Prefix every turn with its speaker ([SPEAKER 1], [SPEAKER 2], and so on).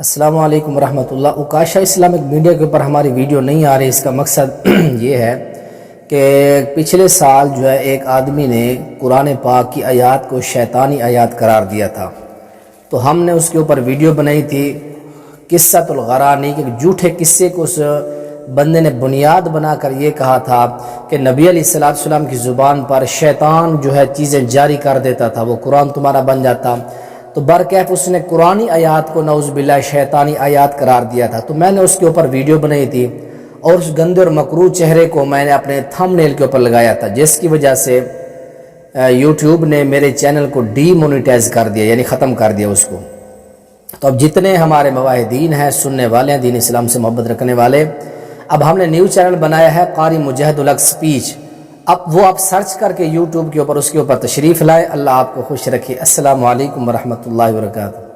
[SPEAKER 1] السلام علیکم ورحمۃ اللہ۔ اوکاشا اسلامک میڈیا کے اوپر ہماری ویڈیو نہیں آ رہی، اس کا مقصد یہ ہے کہ پچھلے سال جو ہے ایک آدمی نے قرآن پاک کی آیات کو شیطانی آیات قرار دیا تھا، تو ہم نے اس کے اوپر ویڈیو بنائی تھی قصۃ الغرانی کے جھوٹے قصے کو اس بندے نے بنیاد بنا کر یہ کہا تھا کہ نبی علیہ السلام کی زبان پر شیطان جو ہے چیزیں جاری کر دیتا تھا، وہ قرآن تمہارا بن جاتا، تو برکیف اس نے قرآنی آیات کو نعوذ باللہ شیطانی آیات قرار دیا تھا۔ تو میں نے اس کے اوپر ویڈیو بنائی تھی اور اس گندے اور مکروہ چہرے کو میں نے اپنے تھم نیل کے اوپر لگایا تھا، جس کی وجہ سے یوٹیوب نے میرے چینل کو ڈی مونیٹائز کر دیا، یعنی ختم کر دیا اس کو۔ تو اب جتنے ہمارے مواحدین ہیں، سننے والے ہیں، دین اسلام سے محبت رکھنے والے، اب ہم نے نیو چینل بنایا ہے قاری مجاہد الحق سپیچ، اب وہ آپ سرچ کر کے یوٹیوب کے اوپر اس کے اوپر تشریف لائے۔ اللہ آپ کو خوش رکھے۔ السلام علیکم ورحمۃ اللہ وبرکاتہ۔